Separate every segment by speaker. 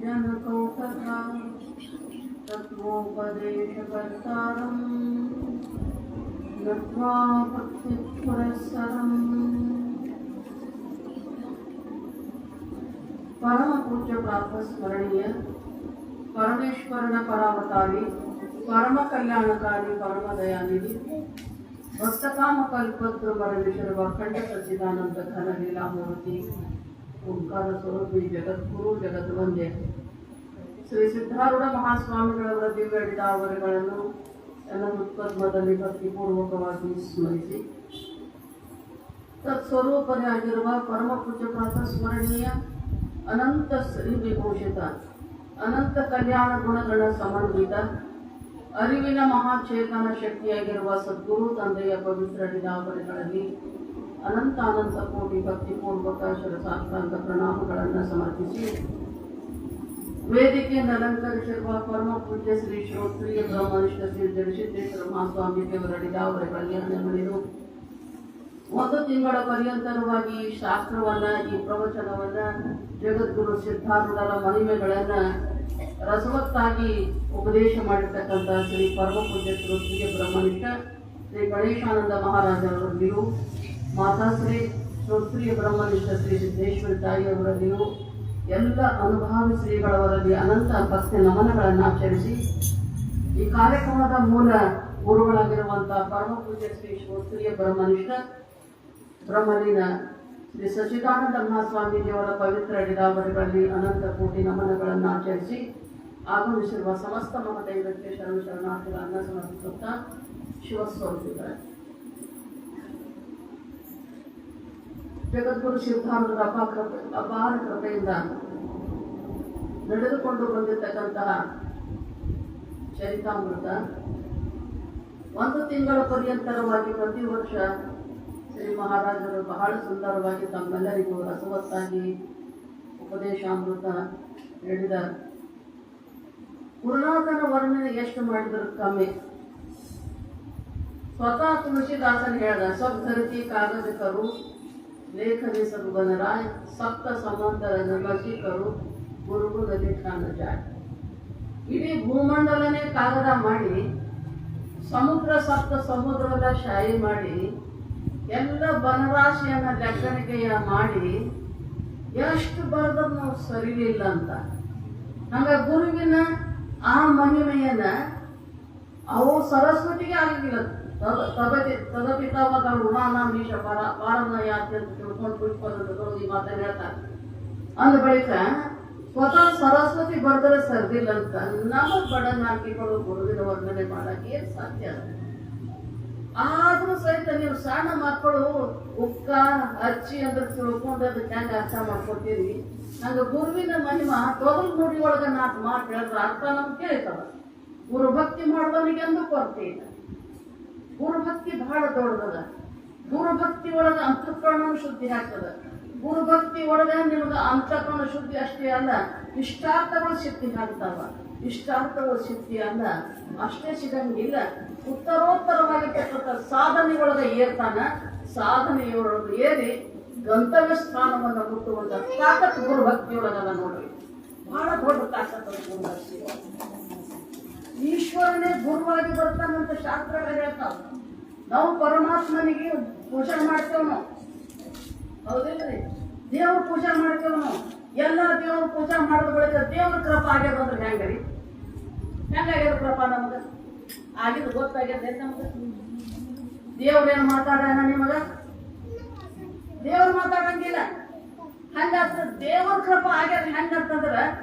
Speaker 1: जनकौतथा तत्त्वोपदेशकर्तारं नत्वा भक्तिपुरस्सरम्। परम पूज्य प्राप्त स्मरणीय परमेश्वरನ ಪರಾವತಾರಿ ಪರಮ ಕಲ್ಯಾಣಕಾರಿ ಪರಮ ದಯಾನಿಧಿ ಭಕ್ತಕಾಮ ಕಲ್ಪದ್ರುಮರವಿಶರುವ ಅಖಂಡ ಸಚ್ಚಿದಾನಂದ ಘನ ಲೀಲಾಮೂರ್ತಿ ಓಂಕಾರ ಸ್ವರೂಪಿ ಜಗದ್ಗುರು ಜಗದ್ವಂದ್ಯ ಶ್ರೀ ಸಿದ್ಧಾರೂಢ ಮಹಾಸ್ವಾಮಿಗಳವರ ದಿವ್ಯ ಅಡಿದಾವರೆಗಳನ್ನು ಎಲ್ಲ ಉತ್ಪದ್ಮದಲ್ಲಿ ಭಕ್ತಿಪೂರ್ವಕವಾಗಿ ಸ್ಮರಿಸಿ ತತ್ಸ್ವರೂಪನೇ ಆಗಿರುವ ಪರಮ ಪೂಜ್ಯ ಪ್ರಾಪ್ತ ಸ್ಮರಣೀಯ ಅನಂತ ಶ್ರೀ ವಿಭೂಷಿತ ಅನಂತ ಕಲ್ಯಾಣ ಗುಣಗಳ ಸಮನ್ವಿತ ಅರಿವಿನ ಮಹಾಚೇತನ ಶಕ್ತಿಯಾಗಿರುವ ಸದ್ಗುರು ತಂದೆಯ ಪವಿತ್ರ ಡಿದಾವರೆಗಳಲ್ಲಿ ಅನಂತ ಅನಂತ ಕೋಟಿ ಭಕ್ತಿಪೂರ್ವಕ ಶಿರಸಾಷ್ಟಾಂಗ ಪ್ರಣಾಮಗಳನ್ನು ಸಮರ್ಪಿಸಿ ವೇದಿಕೆಯನ್ನು ಅಲಂಕರಿಸಿರುವ ಪರಮ ಪೂಜ್ಯ ಶ್ರೀ ಶ್ರೋತ್ರಿಯ ಬ್ರಹ್ಮನಿಷ್ಠ ಶ್ರೀ ಜಗಸಿದ್ದೇಶ್ವರ ಮಹಾಸ್ವಾಮಿ ದೇವರ ಡಿದಾವರೆಗಳಲ್ಲಿ ಹಣೆಮಣಿದು ಒಂದು ತಿಂಗಳ ಪರ್ಯಂತರವಾಗಿ ಈ ಶಾಸ್ತ್ರವನ್ನ ಈ ಪ್ರವಚನವನ್ನ ಜಗದ್ಗುರು ಸಿದ್ಧಾರೂಢರ ಮಹಿಮೆಗಳನ್ನ ರಸವತ್ತಾಗಿ ಉಪದೇಶ ಮಾಡಿರ್ತಕ್ಕಂಥ ಶ್ರೀ ಪರಮ ಪೂಜ್ಯ ಶ್ರೋತ್ರಿಯ ಬ್ರಹ್ಮನಿಷ್ಠ ಶ್ರೀ ಗಣೇಶಾನಂದ ಮಹಾರಾಜರವರಲ್ಲಿಯೂ ಮಾತಾಶ್ರೀ ಶ್ರೋತ್ರಿಯ ಬ್ರಹ್ಮನಿಷ್ಠ ಶ್ರೀ ಸಿದ್ದೇಶ್ವರ ತಾಯಿಯವರಲ್ಲಿಯೂ ಎಲ್ಲ ಅನುಭಾವಿ ಶ್ರೀಗಳವರಲ್ಲಿ ಅನಂತ ಭಕ್ತಿ ನಮನಗಳನ್ನು ಆಚರಿಸಿ ಈ ಕಾರ್ಯಕ್ರಮದ ಮೂಲ ಗುರುಗಳಾಗಿರುವಂತಹ ಪರಮ ಪೂಜ್ಯ ಶ್ರೀ ಶ್ರೋತ್ರಿಯ ಬ್ರಹ್ಮನಿಷ್ಠ ಬ್ರಹ್ಮಲೀನ ಶ್ರೀ ಸಚ್ಚಿದಾನಂದ ಮಹಾಸ್ವಾಮೀಜಿಯವರ ಪವಿತ್ರ ಡಿದಾವರೆಗಳಲ್ಲಿ ಅನಂತ ಕೋಟಿ ನಮನಗಳನ್ನು ಆಚರಿಸಿ ಆಗಮಿಸಿರುವ ಸಮಸ್ತ ಮಹದೈವಕ್ಕೆ ಶರಣಾರ್ಥಿಗಳನ್ನು ಸಮರ್ಪಿಸುತ್ತಾ ಶಿವಸ್ವರೂಪಿದ್ದಾರೆ. ಜಗದ್ಗುರು ಸಿದ್ಧಾರೂಢರ ಅಪಾರ ಕೃಪೆಯಿಂದ ನಡೆದುಕೊಂಡು ಬಂದಿರತಕ್ಕಂತಹ ಚರಿತಾಮೃತ ಒಂದು ತಿಂಗಳ ಪರ್ಯಂತರವಾಗಿ ಪ್ರತಿ ವರ್ಷ ಶ್ರೀ ಮಹಾರಾಜರು ಬಹಳ ಸುಂದರವಾಗಿ ತಮ್ಮೆಲ್ಲರಿಗೂ ರಸವತ್ತಾಗಿ ಉಪದೇಶಾಮೃತ ಹೇಳಿದ್ದಾರೆ. ಗುರುನಾಥನ ವರ್ಣನೆ ಎಷ್ಟು ಮಾಡಿದ್ರು ಕಮ್ಮಿ. ಸ್ವತಃ ತುಳಸಿದಾಸನ್ ಹೇಳ್ದ, ಸಬ್ ಧರತಿ ಕಾಗದ ಕರು ಲೇಖನಿ ಸಬ್ ಬನರಾಯ್ ಸಪ್ತ ಸಮಂತರ ನಮಸಿ ಕರು ಗುರುಗು ನದಿ ಖಾನ ಜಾಯ್. ಇಡೀ ಭೂಮಂಡಲನೇ ಕಾಗದ ಮಾಡಿ ಸಮುದ್ರ ಸಪ್ತ ಸಮುದ್ರದ ಶಾಯಿ ಮಾಡಿ ಎಲ್ಲ ಬನರಾಶಿಯನ್ನ ಲೆಕ್ಕಣಿಕೆಯ ಮಾಡಿ ಎಷ್ಟು ಬರೆದ್ರು ನಾವು ಸರಿಲಿಲ್ಲ ಅಂತ. ಹಂಗ ಗುರುವಿನ ಆ ಮಹಿಮೆಯನ್ನ ಅವು ಸರಸ್ವತಿಗೆ ಆಗಿಲ್ಲ. ತದಪಿತಾವದ ಋಣಾನಾಮೀಶ ಪಾರನ ಯಾತ್ರೆ ಅಂತ ತಿಳ್ಕೊಂಡು ಪುಷ್ಪದಂತಗಳು ಈ ಮಾತನ್ನು ಹೇಳ್ತಾರೆ. ಅಂದ ಬಳಿಕ ಸ್ವತಃ ಸರಸ್ವತಿ ಬರೆದರೆ ಸರ್ದಿಲ್ಲ ಅಂತ ನಮ್ಮ ಬಡನಾಕಿಗಳು ಗುರುವಿನ ವರ್ಣನೆ ಮಾಡಕ್ಕೆ ಸಾಧ್ಯ. ಆದ್ರೂ ಸಹಿತ ನೀವು ಸಣ್ಣ ಮಕ್ಕಳು ಉಕ್ಕ ಹಚ್ಚಿ ಅಂದ್ರೆ ತಿಳ್ಕೊಂಡು ಅದಕ್ಕೆ ಹೆಂಗ ಅರ್ಥ ಮಾಡ್ಕೊತೀರಿ. ಹಂಗ ಗುರುವಿನ ಮಹಿಮಾ ತೊಗಲು ನುಡಿ ಒಳಗ ನಾಲ್ಕು ಮಾತು ಹೇಳಿದ್ರೆ ಅರ್ಥ ನಮ್ಗೆ ಕೇಳ್ತದ. ಗುರುಭಕ್ತಿ ಮಾಡೋನಿಗೆ ಅಂದು ಕೊರತೆ ಇಲ್ಲ. ಗುರುಭಕ್ತಿ ಬಹಳ ದೊಡ್ಡದ. ಗುರುಭಕ್ತಿ ಒಳಗ ಅಂತಃಕರಣ ಶುದ್ಧಿ ಆಗ್ತದ. ಗುರುಭಕ್ತಿ ಒಳಗ ನಿಮ್ಗೆ ಅಂತಃಕರಣ ಶುದ್ಧಿ ಅಷ್ಟೇ ಅಲ್ಲ, ಇಷ್ಟಾರ್ಥಗಳು ಸಿದ್ಧಿ ಆಗ್ತಾವ. ಇಷ್ಟಾರ್ಥಗಳು ಸಿದ್ಧಿ ಅಲ್ಲ ಅಷ್ಟೇ ಸಿಗಂಗಿಲ್ಲ, ಉತ್ತರೋತ್ತರವಾಗಿರ್ತಕ್ಕಂಥ ಸಾಧನೆಯೊಳಗ ಏರ್ತಾನ. ಸಾಧನೆಯೊಳಗೆ ಏರಿ ಗಂತವ್ಯ ಸ್ಥಾನವನ್ನು ಮುಟ್ಟುವಂತ ತಾಕತ್ ಗುರುಭಕ್ತಿಯೊಳಗಲ್ಲ ನೋಡ್ರಿ. ಬಹಳ ದೊಡ್ಡ ತಾಕತ್ ಗುರುಭಕ್ತಿ. ಈಶ್ವರನೇ ಗುರುವಾಗಿ ಬರ್ತಾನಂತ ಶಾಸ್ತ್ರಗಳು ಹೇಳ್ತಾವ. ನಾವು ಪರಮಾತ್ಮನಿಗೆ ಪೂಜೆ ಮಾಡ್ತೇವ್ ನಾವು, ಹೌದಿಲ್ರಿ? ದೇವ್ರ ಪೂಜೆ ಮಾಡ್ತೇವ್ ನಾವು. ಎಲ್ಲ ದೇವ್ರ ಪೂಜೆ ಮಾಡಿದ ಬಳಿಕ ದೇವ್ರ ಕೃಪಾ ಆಗ್ಯದ ಅಂದ್ರೆ ಹೆಂಗ್ರಿ? ಹೆಂಗಾಗ್ಯದ ಕೃಪಾ? ನಮಗ ಆಗಿದ್ದು ಗೊತ್ತಾಗ್ಯದ ನಮಗ. ದೇವ್ರೇನು ಮಾತಾಡೋಣ ನಿಮಗ? ದೇವ್ರು ಮಾತಾಡಂಗಿಲ್ಲ. ಹಂಗಾದ್ರೆ ದೇವ್ರ ಕೃಪಾ ಆಗ್ಯದ ಹೆಂಗಂತಂದ್ರ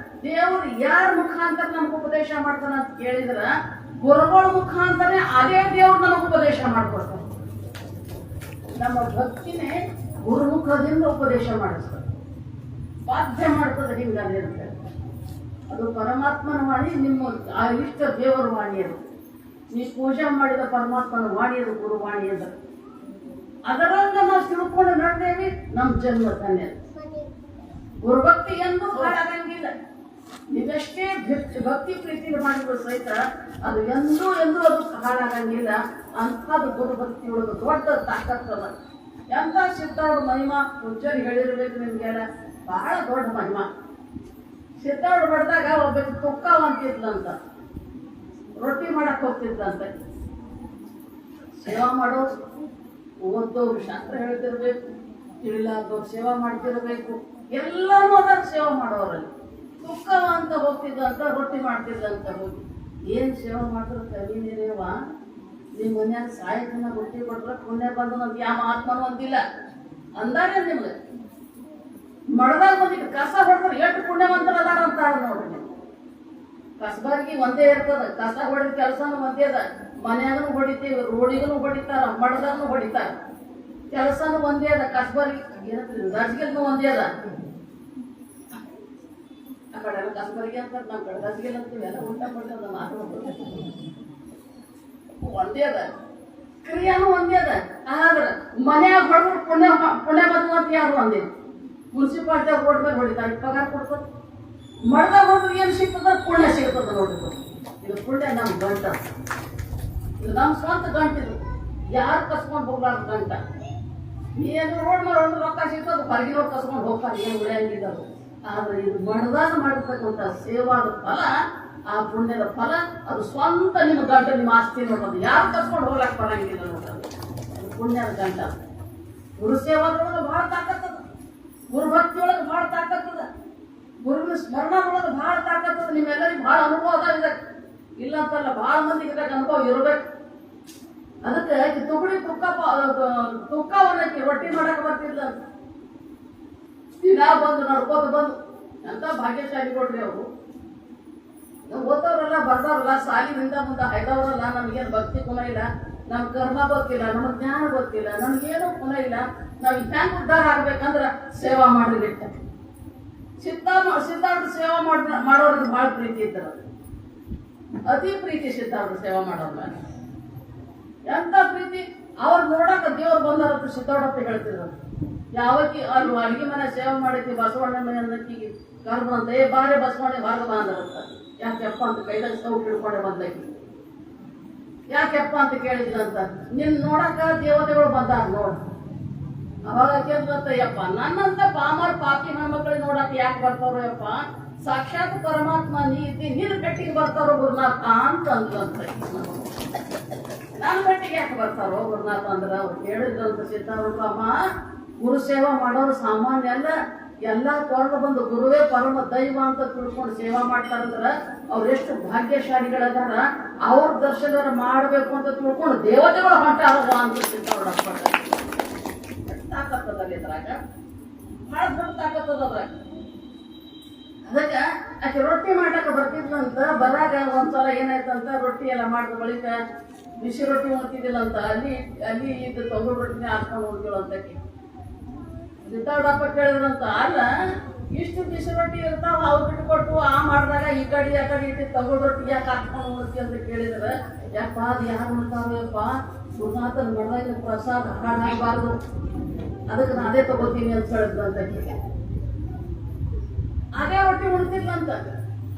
Speaker 1: ದೇವ್ರು ಯಾರ ಮುಖಾಂತರ ನಮ್ಗೆ ಉಪದೇಶ ಮಾಡ್ತಾನ ಅಂತ ಕೇಳಿದ್ರ ಗುರುಗಳ ಮುಖಾಂತರ ಅದೇ ದೇವ್ರು ನಮಗ್ ಉಪದೇಶ ಮಾಡ್ಕೊಡ್ತಾನೆ. ನಮ್ಮ ಭಕ್ತಿನೇ ಗುರುಮುಖದಿಂದ ಉಪದೇಶ ಮಾಡಿಸ್ತಾರೆ, ಬಾಧ್ಯ ಮಾಡ್ತದೆ. ಹಿಂಗಿರುತ್ತೆ ಅದು ಪರಮಾತ್ಮನ ವಾಣಿ, ನಿಮ್ಮ ಆ ಇಷ್ಟ ದೇವರ ವಾಣಿ. ಅದು ನೀ ಪೂಜೆ ಮಾಡಿದ ಪರಮಾತ್ಮನ ವಾಣಿ, ಅದು ಗುರುವಾಣಿ ಅದ. ಅದರಂಗ ನಾವು ತಿಳ್ಕೊಂಡು ನೋಡ್ತೇವೆ, ನಮ್ಮ ಜನ್ಮ ಧನ್ಯ. ಗುರುಭಕ್ತಿ ಎಂದು ಹಾಳಾಗಂಗಿಲ್ಲ. ನೀವೆಷ್ಟೇ ಭಕ್ತಿ ಪ್ರೀತಿ ಮಾಡಿದ್ರು ಸಹಿತ ಅದು ಎಂದೂ ಅದು ಹಾಳಾಗಂಗಿಲ್ಲ. ಅಂಥದ್ದು ಗುರುಭಕ್ತಿ ಒಳಗೆ ದೊಡ್ಡ ತಾಕತ್ತದ. ಎಂತ ಸಿದ್ಧಾರೂಢ ಮಹಿಮಾ ಪೂಜ್ಯರು ಹೇಳಿರ್ಬೇಕು ನಿಮ್ಗೆಲ್ಲ, ಬಹಳ ದೊಡ್ಡ ಮಹಿಮಾ. ಸಿದ್ದಾರ್ಥ ಬಡ್ದಾಗ ಒಬ್ಬ ತುಕ್ಕವ ಅಂತಿದ್ಲಂತ, ರೊಟ್ಟಿ ಮಾಡಕ್ ಹೋಗ್ತಿದ್ದಂತೆ. ಸೇವಾ ಮಾಡೋರು, ಓದೋರು, ಶಾಸ್ತ್ರ ಹೇಳ್ತಿರ್ಬೇಕು, ತಿಳಿಲಾರ್ದವ್ರು ಸೇವಾ ಮಾಡ್ತಿರ್ಬೇಕು, ಎಲ್ಲರೂ ಅದಾಗ ಸೇವಾ ಮಾಡೋರಲ್ಲಿ. ತುಕ್ಕವ ಅಂತ ಹೋಗ್ತಿದ್ದಂತ, ರೊಟ್ಟಿ ಮಾಡ್ತಿದ್ದಂತ ಹೋಗಿ ಏನ್ ಸೇವಾ ಮಾಡಿದ್ರು ಕವಿನೇವ ನಿಮ್ಮ ಮನ್ಯಾಗ ಸಾಯಕನ ರೊಟ್ಟಿ ಕೊಟ್ರೆ ಪುಣ್ಯ ಬಂದು ನಮ್ಗೆ ಯಾವ ಆತ್ಮನೂ ಅಂದಿಲ್ಲ ಅಂದಾಗ ನಿಮ್ಗೆ ಮಡ್ದಾಗ ಬಂದಿಟ್ಟು ಕಸ ಹೊಡೆದ್ರೆ ಎಷ್ಟು ಪುಣ್ಯವಂತರ ಅದಾರ ಅಂತಾರ ನೋಡ್ರಿ. ನೀವು ಕಸಬಾಗಿ ಒಂದೇ ಇರ್ತದ, ಕಸ ಹೊಡೆದ ಕೆಲಸನೂ ಒಂದೇ ಅದ. ಮನ್ಯಾಗನು ಹೊಡಿತೀವಿ, ರೋಡಿಗೂ ಹೊಡಿತಾರ, ಮಡ್ದಾಗೂ ಹೊಡಿತಾರ, ಕೆಲಸನೂ ಒಂದೇ ಅದ. ಕಸಬಾಗಿ ಏನಂತೀವಿ ಗಜ್ಗಿಲ್ನು ಒಂದೇ ಅದ. ಆ ಕಡೆ ಎಲ್ಲ ಕಸಬಾರಿಗೆ ಅಂತಾರೆ, ನಮ್ಮ ಕಡೆ ಗಜ್ಗಿಲ್ ಅಂತೀವಿ, ಎಲ್ಲ ಉಲ್ಟಾ ಪಡ್ತದ ಮಾತು ಒಂದೇ ಅದ, ಕ್ರಿಯಾನು ಒಂದೇ ಅದ. ಆದ್ರೆ ಮನ್ಯಾಗ ಹೊಡೆದ್ರು ಪುಣ್ಯ ಬಂದು ಅಂತ ಯಾರು ಒಂದೇ. ಮುನ್ಸಿಪಾಲ್ಟಿ ರೋಡ್ ಮೇಲೆ ಹೊಡಿತಾರೆ, ಪಗಾರ ಕೊಡ್ತದ. ಮಡ್ದಾಗ ಹೋದ್ರೆ ಏನು ಸಿಗ್ತದ? ಪುಣ್ಯ ಸಿಗ್ತದ ನೋಡ್ರಿ. ಇದು ಪುಣ್ಯ ನಮ್ಮ ಗಂಟ, ಇದು ನಮ್ಮ ಸ್ವಂತ ಗಂಟಿದು, ಯಾರು ಕಸ್ಕೊಂಡು ಹೋಗ್ಲಾರ್ದು ಗಂಟ. ಏನು ರೋಡ್ ಮೇಲೆ ಒಂದು ರೊಕ್ಕ ಸಿಗ್ತದ, ಹೊರಗಿನವ್ರು ಕಸ್ಕೊಂಡು ಹೋಗ್ತಾರೆ, ಏನು ಉಳಿಯಂಗಿದ್ದರು. ಆದ್ರೆ ಇದು ಮಡ್ದಾಗ ಮಾಡಿರ್ತಕ್ಕಂಥ ಸೇವಾದ ಫಲ, ಆ ಪುಣ್ಯದ ಫಲ ಅದು ಸ್ವಂತ ನಿಮ್ಮ ಗಂಟ, ನಿಮ್ಮ ಆಸ್ತಿ ನೋಡೋದು, ಯಾರು ಕಸ್ಕೊಂಡು ಹೋಗ್ಲಾಕ ಬರಂಗಿಲ್ಲ ನೋಡೋದು. ಅದು ಪುಣ್ಯದ ಗಂಟ. ಗುರು ಸೇವಾದೊಳಗೆ ಭಾಳ ತಾಕತ್ತದ, ಗುರು ಭಕ್ತಿಯೊಳಗೆ ಭಾಳ ತಾಕತ್ತದ, ಗುರುವಿನ ಸ್ಮರಣದೊಳಗೆ ಭಾಳ ತಾಕತ್ತದ. ನಿಮ್ಮೆಲ್ಲರಿಗೂ ಭಾಳ ಅನುಭವ ಅದ ಇದಕ್ಕೆ, ಇಲ್ಲ ಅಂತಲ್ಲ, ಭಾಳ ಮಂದಿಗೆ ಇದಕ್ಕೆ ಅನುಭವ ಇರಬೇಕು. ಅದಕ್ಕೆ ತುಗುಡಿ ತುಕ್ಕವನ್ನಕ್ಕೆ ರೊಟ್ಟಿ ಮಾಡಕ್ಕೆ ಬರ್ತಿಲ್ಲ. ದಿನ ಬಂದು ನಡ್ಕೋದು ಬಂದು ಎಂತ ಭಾಗ್ಯಶಾಲಿ ಕೊಡ್ರಿ ಅವರು. ಓದೋರೆಲ್ಲ ಬರ್ದವ್ರಲ್ಲ, ಸಾಲಿನಿಂದ ಮುಂದೆ ಹೈದವ್ರಲ್ಲ, ನಮಗೇನು ಭಕ್ತಿ ಗುಣ ಇಲ್ಲ, ನಮ್ಮ ಕರ್ಮ ಗೊತ್ತಿಲ್ಲ, ನಮಗೆ ಜ್ಞಾನ ಗೊತ್ತಿಲ್ಲ, ನಮಗೇನು ಗುಣ ಇಲ್ಲ. ನಾವು ಹ್ಯಾಂಗ ಉದ್ಧಾರ ಆಗ್ಬೇಕಂದ್ರೆ ಸೇವಾ ಮಾಡಿಬಿಟ್ಟ. ಸಿದ್ಧಾರ್ಥ ಸೇವಾ ಮಾಡೋರಿಗೆ ಭಾಳ ಪ್ರೀತಿ ಇದ್ದಾರೆ, ಅತಿ ಪ್ರೀತಿ ಸಿದ್ಧಾರ್ಥ ಸೇವಾ ಮಾಡೋರ್ನ. ಎಂತ ಪ್ರೀತಿ, ಅವ್ರು ನೋಡಕ ದೇವ್ರು ಬಂದಾರತ್ತು ಸಿದ್ಧಾರ್ಥ ಹೇಳ್ತಿದ್ರು. ಯಾವಕ್ಕಿ ಅಲ್ಲಿ ಅಡಿಗೆ ಮನೆ ಸೇವೆ ಮಾಡೈತಿ ಬಸವಣ್ಣ ಮನೆ ಅನ್ನಕ್ಕಿಗೆ ಕರ್ಬಂತ, ಏ ಬಾರೆ ಬಸವಣ್ಣ ಹೊರಗೆ ಬಂದಾರಂತ. ಯಾಕೆಪ್ಪ ಅಂತ ಕೈದಾಗ ಸ್ಟವ್ ಹಿಡ್ಕೊಂಡೆ ಬಂದಕ್ಕೆ. ಯಾಕೆಪ್ಪ ಅಂತ ಕೇಳಿದ್ರಂತ, ನಿನ್ ನೋಡಕ ದೇವತೆಗಳು ಬಂದಾರ ನೋಡ. ಅವಾಗ ಕೇಳಿದ್ರಂತ, ಯಪ್ಪ ನನ್ನಂತ ಪಾಮರ್ ಪಾಪಿ ಹೆಣ್ಮಕ್ಳಿಗೆ ನೋಡಕ್ ಯಾಕೆ ಬರ್ತಾರೋ ಯಪ್ಪ, ಸಾಕ್ಷಾತ್ ಪರಮಾತ್ಮ ನೀ ಇದ್ದಿ, ನಿನ್ನ ಬೆಟ್ಟಿಗೆ ಬರ್ತಾರೋ ಗುರುನಾಥ ಅಂತ ಅಂದ್ರಂತ. ನನ್ನ ಬೆಟ್ಟಿಗೆ ಯಾಕೆ ಬರ್ತಾರೋ ಗುರುನಾಥ ಅಂದ್ರ ಅವ್ರು ಕೇಳಿದ್ರಂತ ಸಿದ್ಧಾರೂಢ, ಅಮ್ಮ ಗುರು ಸೇವಾ ಮಾಡೋರು ಸಾಮಾನ್ಯ ಅಲ್ಲ, ಎಲ್ಲಾ ತೊರೆದು ಬಂದು ಗುರುವೇ ಪರಮ ದೈವ ಅಂತ ತಿಳ್ಕೊಂಡು ಸೇವಾ ಮಾಡ್ತಾರಂದ್ರ ಅವ್ರೆಷ್ಟು ಭಾಗ್ಯಶಾಲಿಗಳದಾರ. ಅವ್ರ ದರ್ಶನ ಮಾಡ್ಬೇಕು ಅಂತ ತಿಳ್ಕೊಂಡು ದೇವತೆಗಳು ಹೊಂಟಾರವ ಅಂತ ಸಿದ್ಧಾರೂಢ ತಾಕತ್ತದಲ್ಲಿ ಇದ್ರಾಗ, ಬಹಳ ದೊಡ್ಡ ತಾಕತ್ತದ್ರಾಗ. ಅದಕ್ಕೆ ಆಕೆ ರೊಟ್ಟಿ ಮಾಡಕ್ಕೆ ಬರ್ತಿದ್ಲಂತ. ಬರಾಗ ಒಂದ್ಸಲ ಏನಾಯ್ತಂತ, ರೊಟ್ಟಿ ಎಲ್ಲ ಮಾಡಿದ ಬಳಿಕ ಬಿಸಿ ರೊಟ್ಟಿ ಉಣ್ತಿದ್ದಿಲ್ಲಂತ. ಅಲ್ಲಿ ಇದು ತೊಗರು ರೊಟ್ಟಿನೇ ಹಾಕೊಂಡು ಉಣ್ತಿಳಂತಕ್ಕೆ. ಸಿದ್ಧಾರೂಢಪ್ಪ ಕೇಳಿದ್ರಂತ, ಅಲ್ಲ ಇಷ್ಟು ಬಿಸಿ ರೊಟ್ಟಿ ಇರ್ತಾವ, ಅವು ಬಿಟ್ಕೊಟ್ಟು ಆ ಮಾಡಿದಾಗ ಈ ಕಡೆ ಇಟ್ಟು ತೊಗರು ರೊಟ್ಟಿ ಯಾಕೆ ಹಾಕೊಂಡು ಉಣ್ತಿ ಅಂತ ಕೇಳಿದ್ರೆ, ಯಪ್ಪ ಅದು ಯಾರು ಉಣ್ತಾರಪ್ಪ, ಗುರುನಾಥನ ಮಾಡಿದಾಗ ಪ್ರಸಾದ ಹಾಳಾಗಬಾರ್ದು, ಅದಕ್ಕೆ ನಾನೇ ತಗೋತೀನಿ ಅಂತ ಹೇಳಿದ್ರಂತ. ಅದೇ ರೊಟ್ಟಿ ಉಣ್ತಿದ್ಲಂತ.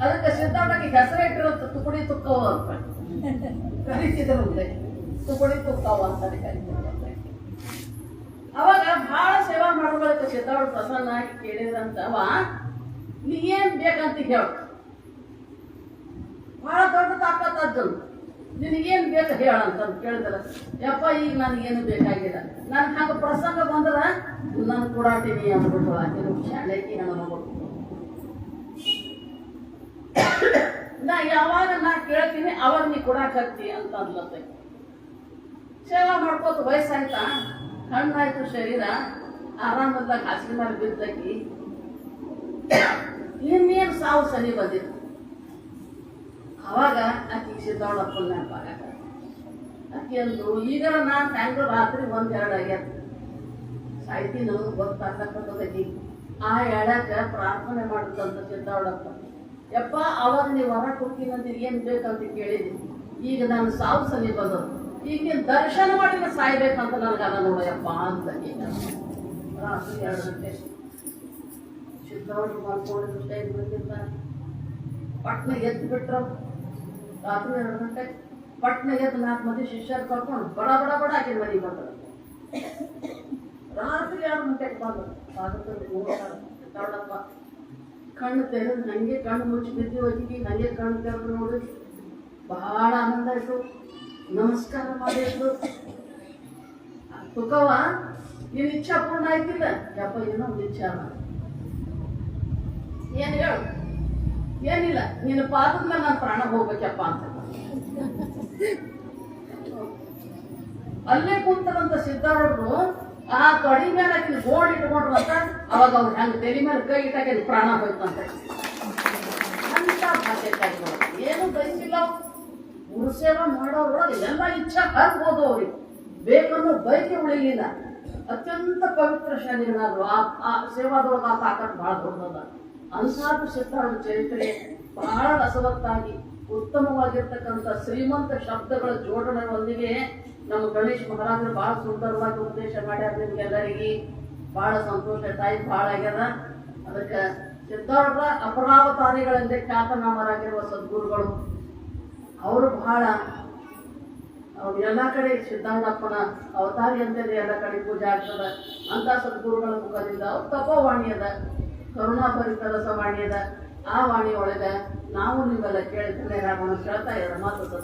Speaker 1: ಅದಕ್ಕೆ ಸಿದ್ಧಾರ್ಥಕ್ಕೆ ಹೆಸರೇ ಇಟ್ಟಿರಂತ, ತುಕುಡಿ ತುಕ್ಕವ ಅಂತ ಕರೀತಿದ್ರಂತೆ. ತುಕುಡಿ ತುಕ್ಕವ ಅಂತ ಕರೀತಿದ್ರಂತೆ. ಅವಾಗ ಬಹಳ ಸೇವಾ ಮಾಡಬೇಕು ಸಿದ್ಧಾರ್ಥ ಪ್ರಸನ್ನ ಆಗಿ ಕೇಳಿದ್ರಂತ, ಅವ ನೀ ಏನ್ ಬೇಕಂತ ಹೇಳ, ಬಹಳ ದೊಡ್ಡ ತಾಕತ್ತದ್ದು, ನಿನಗೇನು ಬೇಕು ಹೇಳಂತ ಕೇಳಿದ್ರ. ಯಪ್ಪ ಈಗ ನನಗೇನು ಬೇಕಾಗಿಲ್ಲ, ನನ್ ಹಂಗ ಪ್ರಸಂಗ ಬಂದ್ರ ನನ್ ಕೊಡಾತೀನಿ ಅಂದ್ಬಿಟ್ಟು ಆಕೆ ಶಾಲೆಗೆ ಹೆಣ್ಮಗಳು. ನಾ ಯಾವಾಗ ನಾ ಕೇಳ್ತೀನಿ ಅವಾಗ ನೀ ಕೊಡಾಕತ್ತಿ ಅಂತ ಅಂದ್ಲತ್ತ. ಸೇವಾ ಮಾಡ್ಕೋತ ವಯಸ್ಸಾಯ್ತಾ, ಹಣ್ಣಾಯ್ತು ಶರೀರ, ಆರಾಮದಾಗ ಹಾಸಿಗೆ ಮೇಲೆ ಬಿದ್ದಕಿ ಇನ್ನೇನು ಸಾವು ಸನಿ ಬಂದಿತ್ತು. ಅವಾಗ ಆಕೆ ಸಿದ್ಧಾರೂಢಪ್ಪನ ನೆನಪಾಗ ಆಕೆ ಅಂದ್ರು, ಈಗ ನಾನು ಹೆಂಗ ರಾತ್ರಿ 1-2 ಆಗ್ಯಾರ ಸಾಯ್ತಿ, ನನಗೆ ಗೊತ್ತಾಗತ್ತದೀ. ಆ ಎಳಕ ಪ್ರಾರ್ಥನೆ ಮಾಡುತ್ತಂತ ಸಿದ್ಧಾರೂಢಪ್ಪ. ಯಪ್ಪ ಅವಾಗ ನೀವು ಹೊರ ಕೊಡ್ತೀನಂತ ಏನ್ ಬೇಕಂತ ಕೇಳಿದ್ವಿ, ಈಗ ನಾನು ಸಾವು ಸನಿ ಬಂದದ್ದು, ಈಗ ನೀನು ದರ್ಶನ ಮಾಡಿ ಸಾಯ್ಬೇಕಂತ ನನಗದ ನೋಡಯಪ್ಪ ಅಂತ. ರಾತ್ರಿ 2 ಗಂಟೆ ಸಿದ್ಧಾರೂಢ ಮಾಡ್ಕೊಂಡಿದ್ದು ಟೈಮ್ ಬಂದಿಲ್ಲ. ಪಟ್ನ ಎದ್ದು ಬಿಟ್ರು ರಾತ್ರಿ 2 ಗಂಟೆ. ಪಟ್ನ ಎದ್ದು 4 ಮಂದಿ ಶಿಷ್ಯರು ಕರ್ಕೊಂಡು ಬಡ ಬಡ ಬಡ ಆಕೆ ಮನೆಗೆ ಬಂದರು. ರಾತ್ರಿ 2 ಗಂಟೆಗೆ ಬಂದರು. ಸಿದ್ಧಾರೂಢಪ್ಪ ಕಣ್ಣು ತೆರೆದು ಹಂಗೆ ಕಣ್ಣು ಮುಚ್ಚಿ ಬಿದ್ದು ಹೋಗಿ ಹಂಗೆ ಕಣ್ಣು ತೆರೆದು ನೋಡಿ ಬಹಳ ಆನಂದ ಆಯ್ತು. ನಮಸ್ಕಾರ ಮಾಡಿದ್ರು. ತುಕವ ನಿನ್ನ ಇಚ್ಛಾ ಪೂರ್ಣ ಆಯ್ತಿಲ್ಲ ಯಪ್ಪ, ಇನ್ನೊಂದು ಇಚ್ಛಾ ಏನ್ ಹೇಳು? ಏನಿಲ್ಲ, ನಿನ್ನ ಪಾದದ ಮೇಲೆ ನಾನು ಪ್ರಾಣ ಹೋಗ್ಬೇಕಪ್ಪ ಅಂತ. ಅಲ್ಲೇ ಕುಂತರಂತ ಸಿದ್ಧಾರೂಢರು ಆ ತೊಡಿ ಮೇಲೆ ಆಕಿನ ಗೋಡ್ ಇಟ್ಕೊಂಡ್ರು ಅಂತ. ಅವಾಗ ಅವ್ರು ಹೆಂಗ್ ತೆಲಿ ಮೇಲೆ ಕೈ ಇಟ್ಟಾಕ ಪ್ರಾಣ ಹೋಯ್ತಂತ. ಅಂತ ಭಾಷೆಕಾರಿಗಳು ಏನು ಬಯಸಿಲ್ಲ. ಗುರುಸೇವಾ ಮಾಡೋರು ಎಲ್ಲ ಇಚ್ಛಾ ಹರ್ಬೋದು. ಅವ್ರಿಗೆ ಬೇಕನ್ನೋ ಬೈಕೆ ಉಳಿಲಿಲ್ಲ. ಅತ್ಯಂತ ಪವಿತ್ರ ಶಾಲೆಗಳಾದ್ರು. ಆ ಸೇವಾದೊಳಗ ಆ ತಾಕತ್ ಬಹಳ ದೊಡ್ಡದ. ಅಂಥದ್ದು ಸಿದ್ಧಾರೂಢ ಚರಿತ್ರೆ ಬಹಳ ರಸವತ್ತಾಗಿ ಉತ್ತಮವಾಗಿರ್ತಕ್ಕಂಥ ಶ್ರೀಮಂತ ಶಬ್ದಗಳ ಜೋಡಣೆಯೊಂದಿಗೆ ನಮ್ಮ ಗಣೇಶ್ ಮಹಾರಾಜರು ಬಹಳ ಸುಂದರವಾಗಿ ಉಪದೇಶ ಮಾಡ್ಯಾರ. ನಿಮ್ಗೆಲ್ಲರಿಗೆ ಬಹಳ ಸಂತೋಷ ತಾಯಿ ಬಹಳ ಆಗ್ಯದ. ಅದಕ್ಕೆ ಸಿದ್ಧಾರೂಢರ ಅಪರಾವತಾರಿಗಳೆಂದೇ ಖ್ಯಾತನಾಮರಾಗಿರುವ ಸದ್ಗುರುಗಳು ಅವರು ಬಹಳ ಎಲ್ಲ ಕಡೆ ಸಿದ್ಧಾಂತಪ್ಪನ ಅವತಾರಿ ಅಂತೇಳಿ ಎಲ್ಲ ಕಡೆ ಪೂಜೆ ಆಗ್ತದ. ಅಂತ ಸದ್ಗುರುಗಳ ಮುಖದಿಂದ ಅವ್ರ ತಪೋವಾಣಿ ಅದ, ಕರುಣಾಭರಿತ ರಸವಾಣಿ ಅದ. ಆ ವಾಣಿ ಒಳಗ ನಾವು ನೀವೆಲ್ಲ ಕೇಳ್ತಾನೆ ರಾಗೋಣ ಕೇಳ್ತಾ ಇರೋ ಮಾತು